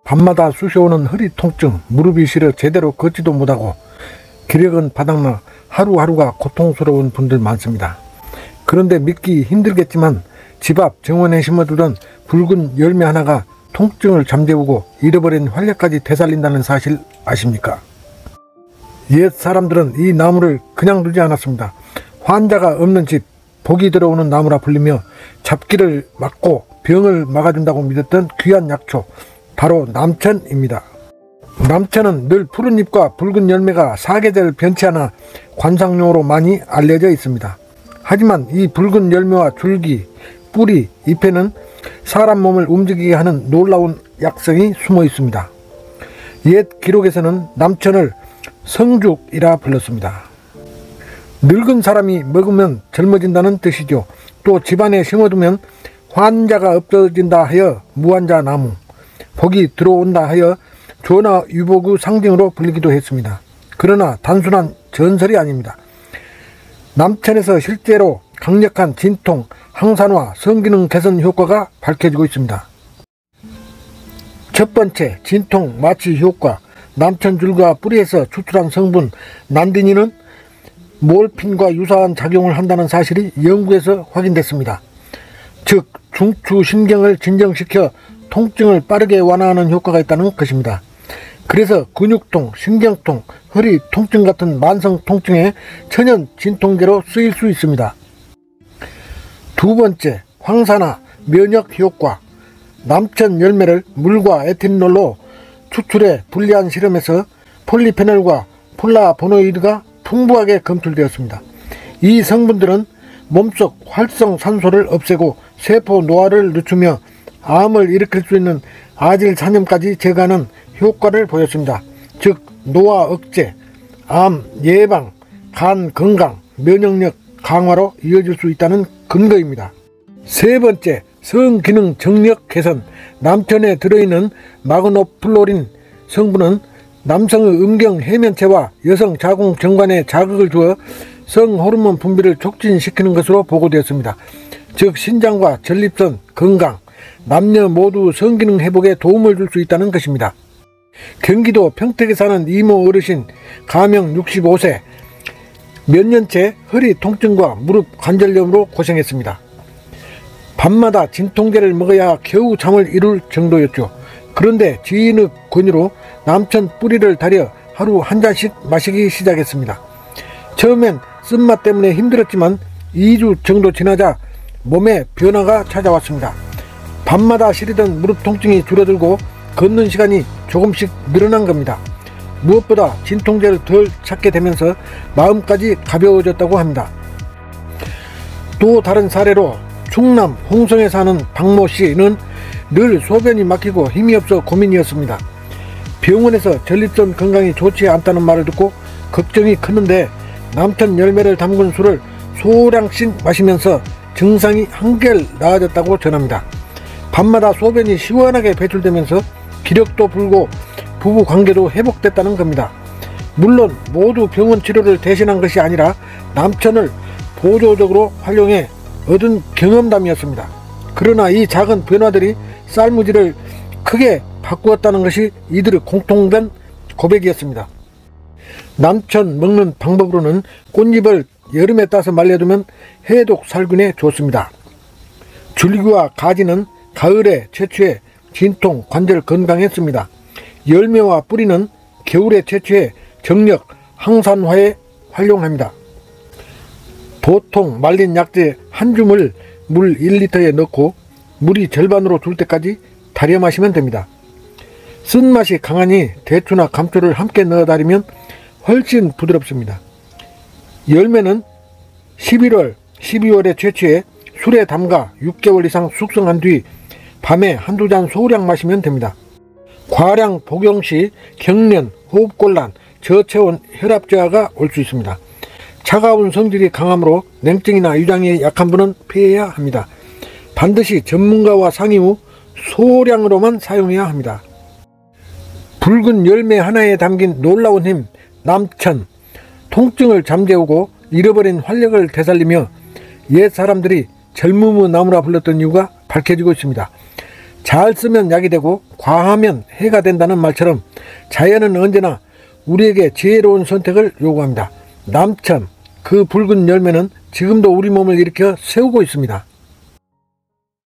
밤마다 쑤셔오는 허리 통증, 무릎이 시려 제대로 걷지도 못하고 기력은 바닥나 하루하루가 고통스러운 분들 많습니다. 그런데 믿기 힘들겠지만 집 앞 정원에 심어두던 붉은 열매 하나가 통증을 잠재우고 잃어버린 활력까지 되살린다는 사실 아십니까? 옛 사람들은 이 나무를 그냥 두지 않았습니다. 환자가 없는 집, 복이 들어오는 나무라 불리며 잡기를 막고 병을 막아준다고 믿었던 귀한 약초, 바로 남천입니다. 남천은 늘 푸른 잎과 붉은 열매가 사계절 변치 않아 관상용으로 많이 알려져 있습니다. 하지만 이 붉은 열매와 줄기, 뿌리, 잎에는 사람 몸을 움직이게 하는 놀라운 약성이 숨어 있습니다. 옛 기록에서는 남천을 성죽이라 불렀습니다. 늙은 사람이 먹으면 젊어진다는 뜻이죠. 또 집안에 심어두면 환자가 없어진다 하여 무환자 나무, 복이 들어온다 하여 전화유복의 상징으로 불리기도 했습니다. 그러나 단순한 전설이 아닙니다. 남천에서 실제로 강력한 진통, 항산화, 성기능 개선 효과가 밝혀지고 있습니다. 첫 번째, 진통 마취 효과. 남천줄과 뿌리에서 추출한 성분 난디닌은 몰핀과 유사한 작용을 한다는 사실이 연구에서 확인됐습니다. 즉, 중추신경을 진정시켜 통증을 빠르게 완화하는 효과가 있다는 것입니다. 그래서 근육통, 신경통, 허리 통증 같은 만성 통증에 천연 진통제로 쓰일 수 있습니다. 두 번째, 황산화, 면역 효과. 남천 열매를 물과 에탄올로 추출해 분리한 실험에서 폴리페놀과 플라보노이드가 풍부하게 검출되었습니다. 이 성분들은 몸속 활성산소를 없애고 세포 노화를 늦추며 암을 일으킬 수 있는 아질산염까지 제거하는 효과를 보였습니다. 즉, 노화 억제, 암 예방, 간 건강, 면역력 강화로 이어질 수 있다는 근거입니다. 세 번째, 성기능 정력 개선. 남천에 들어있는 마그노플로린 성분은 남성의 음경 해면체와 여성 자궁 정관에 자극을 주어 성호르몬 분비를 촉진시키는 것으로 보고되었습니다. 즉, 신장과 전립선 건강, 남녀 모두 성기능 회복에 도움을 줄 수 있다는 것입니다. 경기도 평택에 사는 이모 어르신, 가명 65세, 몇 년째 허리 통증과 무릎 관절염으로 고생했습니다. 밤마다 진통제를 먹어야 겨우 잠을 이룰 정도였죠. 그런데 지인의 권유로 남천 뿌리를 달여 하루 한 잔씩 마시기 시작했습니다. 처음엔 쓴맛 때문에 힘들었지만 2주 정도 지나자 몸에 변화가 찾아왔습니다. 밤마다 시리던 무릎 통증이 줄어들고 걷는 시간이 조금씩 늘어난 겁니다. 무엇보다 진통제를 덜 찾게 되면서 마음까지 가벼워졌다고 합니다. 또 다른 사례로 충남 홍성에 사는 박모 씨는 늘 소변이 막히고 힘이 없어 고민이었습니다. 병원에서 전립선 건강이 좋지 않다는 말을 듣고 걱정이 컸는데 남천 열매를 담근 술을 소량씩 마시면서 증상이 한결 나아졌다고 전합니다. 밤마다 소변이 시원하게 배출되면서 기력도 불고 부부 관계도 회복됐다는 겁니다. 물론 모두 병원 치료를 대신한 것이 아니라 남천을 보조적으로 활용해 얻은 경험담이었습니다. 그러나 이 작은 변화들이 쌀무지를 크게 바꾸었다는 것이 이들의 공통된 고백이었습니다. 남천 먹는 방법으로는 꽃잎을 여름에 따서 말려두면 해독 살균에 좋습니다. 줄기와 가지는 가을에 채취해 진통, 관절 건강에 씁니다. 열매와 뿌리는 겨울에 채취해 정력, 항산화에 활용합니다. 보통 말린 약재 한 줌을 물 1리터에 넣고 물이 절반으로 줄 때까지 달여 마시면 됩니다. 쓴맛이 강하니 대추나 감초를 함께 넣어 달이면 훨씬 부드럽습니다. 열매는 11월, 12월에 채취해 술에 담가 6개월 이상 숙성한 뒤 밤에 한두 잔 소량 마시면 됩니다. 과량 복용 시 경련, 호흡곤란, 저체온, 혈압저하가 올 수 있습니다. 차가운 성질이 강하므로 냉증이나 위장이 약한 분은 피해야 합니다. 반드시 전문가와 상의 후 소량으로만 사용해야 합니다. 붉은 열매 하나에 담긴 놀라운 힘, 남천. 통증을 잠재우고 잃어버린 활력을 되살리며 옛 사람들이 젊음의 나무라 불렀던 이유가 밝혀지고 있습니다. 잘 쓰면 약이 되고 과하면 해가 된다는 말처럼 자연은 언제나 우리에게 지혜로운 선택을 요구합니다. 남참, 그 붉은 열매는 지금도 우리 몸을 일으켜 세우고 있습니다.